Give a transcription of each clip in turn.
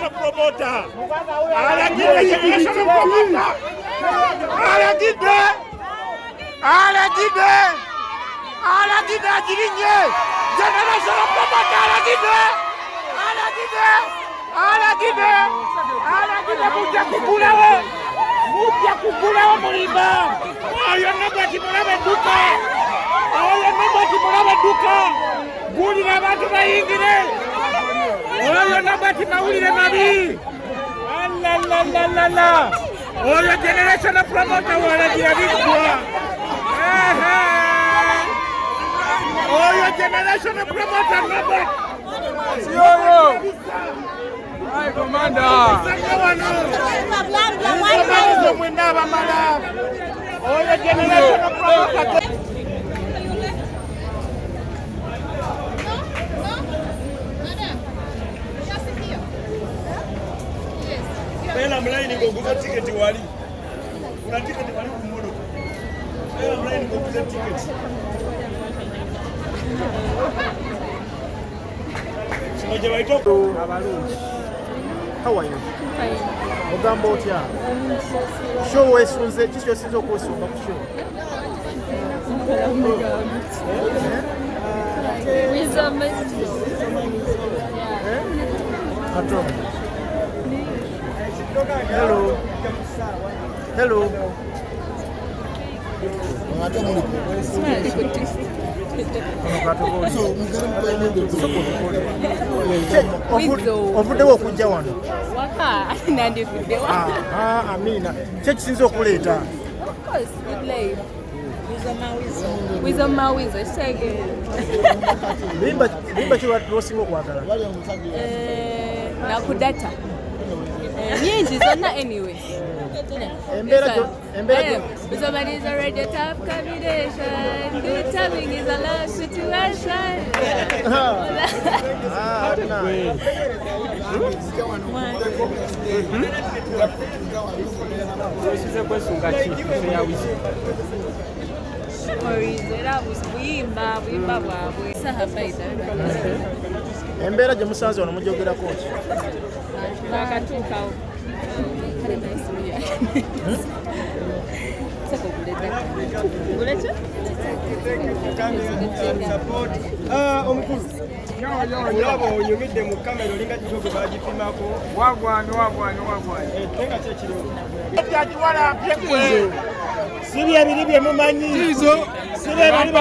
generational promoter. Alagide generational promoter. Alagide agirinye generational promoter. Alagide mujja kugulawo mulimba. Oyo nabati mulabe duka. Gulira abantu bayingire. Oyo nabati mawulire mabi. Oyo generation promoter walagira bigwa. Oyo generation promoter nabati. Siyo. Hai komanda. Oyo generation promoter. Bela mlaini ngoguza tiketi wali. Kuna tiketi wali kumodo. Bela mlaini ngoguza tiketi. Sinoje baitoko abalungi. How are you? Fine. Ogambo otya. Show wesunze kisho sinzo kusumba ku show. Wisdom. Patron. Hello. Ovuddewo okujja wano Waka nandifuddewo. Amina kyekisinza okuleeta Wisdom mawizo kitegeeza. bimba kiwasinga okwagala Nakudata nyingi zonna anyway. Somebody is already a tough combination. Good timing is a love situation. embeera gye musanze wano mugyogerako ki? Akatuukawo. Omukulu. Olaba oyogedde mu kamera olinga kisoke bagipimako. Wagwanyi. Tenga kyekiriwo. Ekyakiwalampye gwe. Sibi ebiri bye mumanyi. Sibi ebiri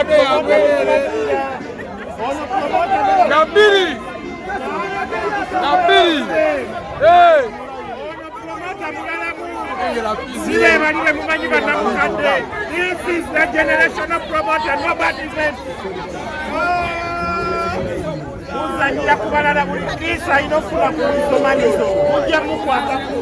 Nabiri. Sibe baliwe mumanyi banamukadde. This is the generation of promoter. Nobody said. Muzanyira kubalala buli kisa inofuna ku nsomanizo. Mujja mukwatako.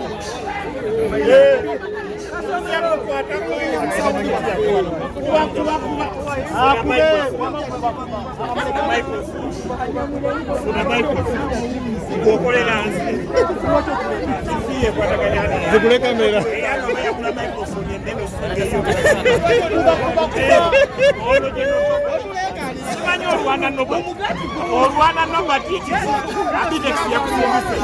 Olwana nobati Abitex yakusimbise.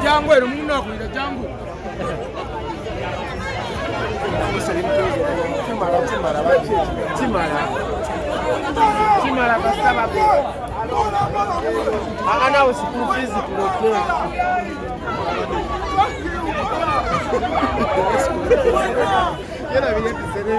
Jangu ero mundu akulira jangu. Chimala basaba. Ana usiku fizi kulote. Yera vile kusere.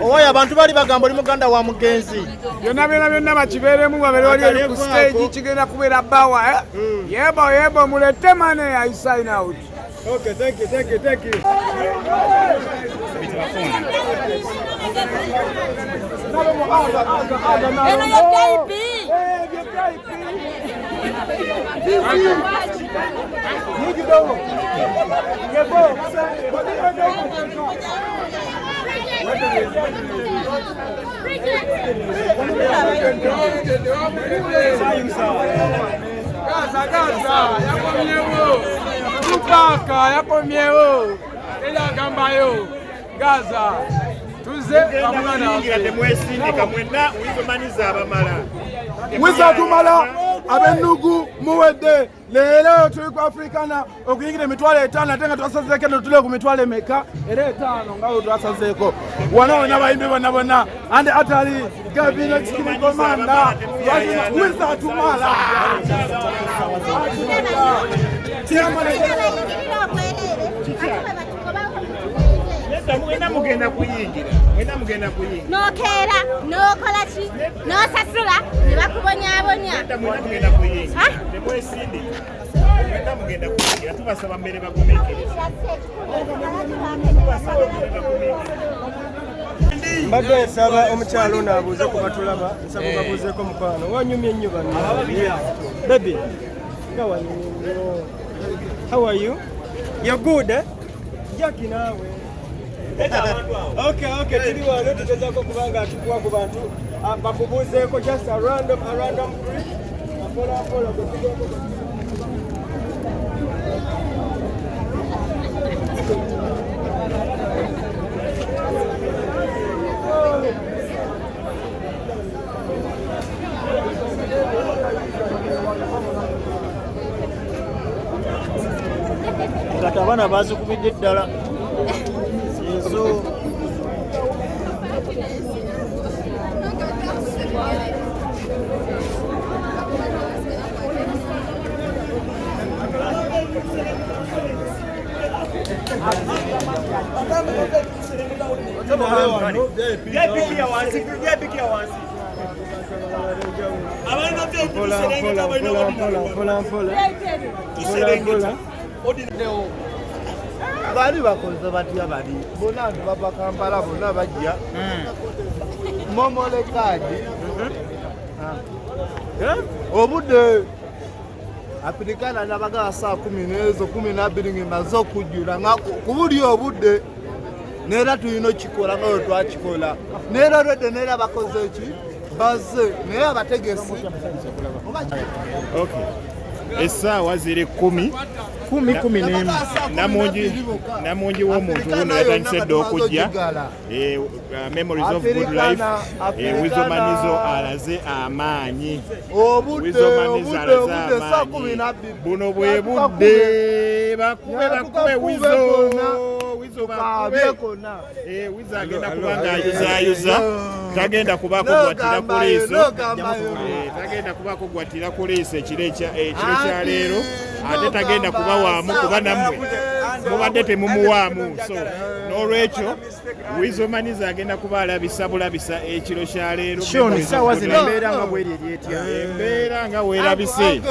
oya abantu bali bagamba oli muganda wa mugenzi byonna bakibeeremu babere wali ku stage kigenda kubeera bawa yebo mulete mane I sign out. Okay, thank you. Gaza yakomyewo Tupaka yakomyewo eragambayo Gaza tuze bamwana temwesindika mwenna wizomaniza abamala Mwiza tumala abenugu muwedde leero tuli ku Africana okuyingira emitwalo 5 ate nga twasazeeko netuli ku mitwalo emeka era 5 nga twasazeeko wano wonna bayimbi bonna andi atali Gabino Chikini Komanda Mwiza tumala mwena mugenda kuyingira nokeera nokola ki nosasula ne bakubonyaabonya mwena mugenda kuyingira temwesindika mwena mugenda kuyingira tubasaba mbere bagumiikiriza mbadde nsaba omukyalo ono abuuze ku batulaba nsaba babuuzeeko mukwano wanyumye nnyo bano baby how are you you're good Jackie nawe okay tiri wano tugezaako kubanga atukuwa ku bantu bakubuuzeeko just a random quiz apola kati abaana bazikubidde ddala ezo bali bakoze batya bali bonna baba Kampala bonna bajja momolekadi obudde Africana nabaga saa 10 n'ezo 12 ngemaze okujjula nga ku buli obudde neera tulina okikola nga twakikola neera lwedde neera bakoze eki baze naye abategesi essaawa ziri 10 namungi w'omuntu wuno yatandise dde okujja Memories of Good Life Wizomanizo alaze amaanyi buno bwe budde bakube Wizo Wizo agenda kuba ng'ayuzaayuza tagenda kuba kugwatira ku liiso tagenda kuba kugwatira ku liiso ekiro kya leero ate tagenda kuba waamu kuba nammwe mubadde temumuwaamu so n'olwekyo Wizomanizo agenda kuba alabisa bulabisa ekiro kya leero essaawa zino embeera nga bweri eryetya embeera nga weerabise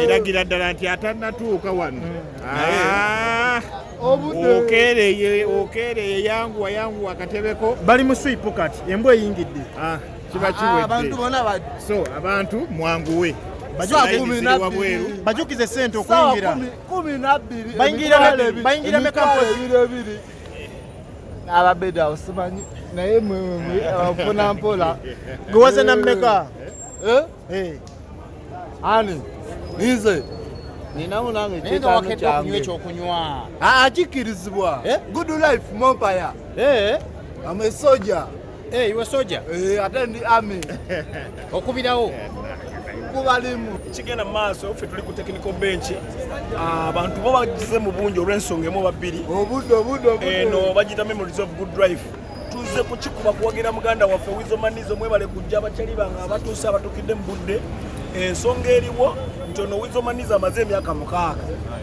eragira ddala nti atannatuuka wano okeereye yanguwa akatebeko bali mu swipu kati embwa eyingidde kiba kiwedde so abantu mwanguwe bajukize sente okuyingira 12 bayingira mekampoli ababeda osimanyi naye mfuna mpola gwewaze nammeka ani nze ninamu nange nenga wakedde okunywa ekyokunywa akikirizibwa good life mompire I'm a soldier. You a soldier? Ate ndi army. Okubirawo kubalimu kigenda maaso ffe tuli ku technical bench abantu bo bagize mu bungi olw'ensonga emu babiri obudde eno bagita memories of good life tuze kukikuba kuwagira muganda waffe Wizo Manizo mwebale kujja abakyali bange abatuuse abatukidde mu budde ensonga eriwo ntono Wizo Manizo amaze emyaka 6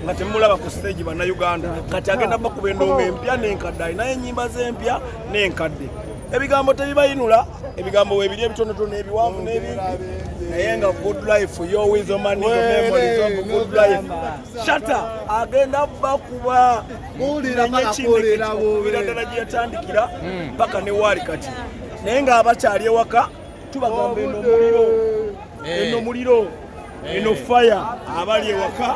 nga temulaba ku stage bannayuganda kati agenda bakuba endongo empya n'enkadde alinayo ennyimba z'empya n'enkadde ebigambo tebibayinula ebigambo weebiri ebitonotono ebiwanvu n'ebimpi naye nga good life yo Wizo Manizo memories of good life shata agenda bakuba kuwulira ddala gye yatandikira paka ne waali kati naye nga abakyali ewaka tubagamba eno muliro eno fire abali ewaka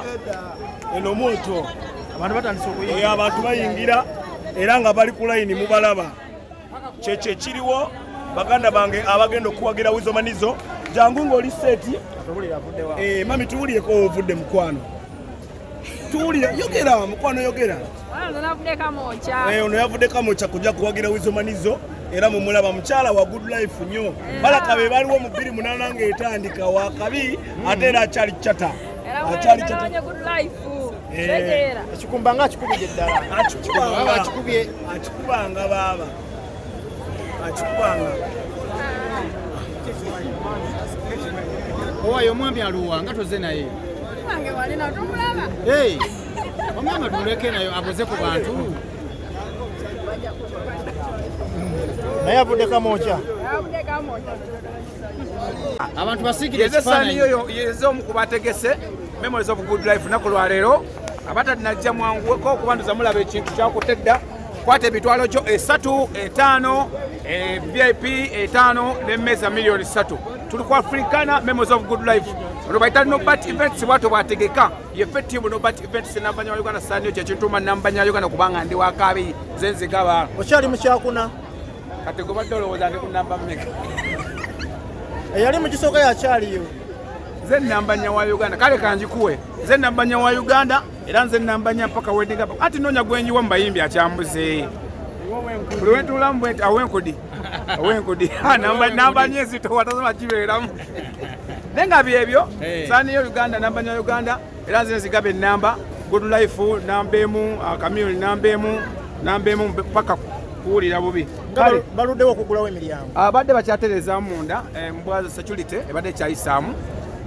eno moto abantu batandise okuyingira abantu bayingira era nga bali ku layini mubalaba kyekyo ekiriwo baganda bange abagenda okuwagira Wizo Manizo jangu ng'oli seeti mami tuwuliyeko ovudde mukwano tuwulira yogera mukwano yogera ono yavudde Kamokya kujja kuwagira Wizo Manizo era mumulaba mukyala wa good life nnyo balaka be baliwo mu 28 ng'etandika wakabi ate era akyali kyata ekikumbanga akikubye ddala akikubanga baaba akikubanga owayo omwami aluwa nga toze naye omwami tumuleke nayo aboze ku bantu naye avudde Kamokya abantu basigire ekifaananyi y'omu ku bategese memories of good life naku lwaleero abatanajja mwanguweko okubanduza mulaba ekintu kyakutedda kwata emitwalo kyo 3 5 VIP 5 n'emmeeza miliyoni 3 tuli ku Africana memories of good life olwo bayita Nobat Events bwato bwategeka yeffe ttiimu Nobat Events nambanya wa Uganda saaniyo kyekintuma nambanya Uganda kubanga ndi wakabi zenzigaba okyali mu kyakuna kati gobadde olowooza ndi ku namba mmeka eyali mu kisooka yakyaliyo nze nambanya wa Uganda kale kanjikuwe nze nambanya wa Uganda era nze nambanya mpaka weddinga ati noonya gwenjiwa mu bayimbi akyambuze buli wentulamu bwenti awenkudi nambanya ezito watazama kibeeramu naye nga byebyo saaniyo Uganda nambanya wa Uganda era nze nzigaba ennamba good life nambeemu kamyuli nambeemu mpaka kuwulira bubi baluddewo okugulawo emiryango abadde bakyatereza munda mbwa security ebadde ekyayisaamu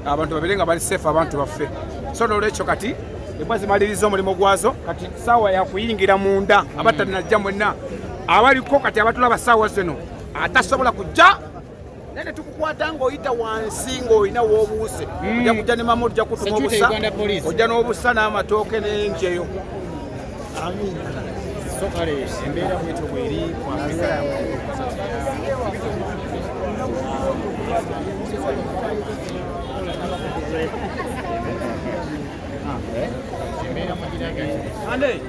abantu babere nga bali safe abantu baffe so n'olwekyo kati embwa zimaliriza omulimu gwazo kati saawa yakuyingira munda abatanajja mwenna abaliko kati abatulaba saawa zino atasobola kujja naye tukukwata ng'oyita wansi ng'olina w'obuuse ojja kujja ne mamu ojja kutuma obusa ojja n'obusa n'amatooke n'enjeyo so kale embeera bwetyo bweri ku Afrika Ande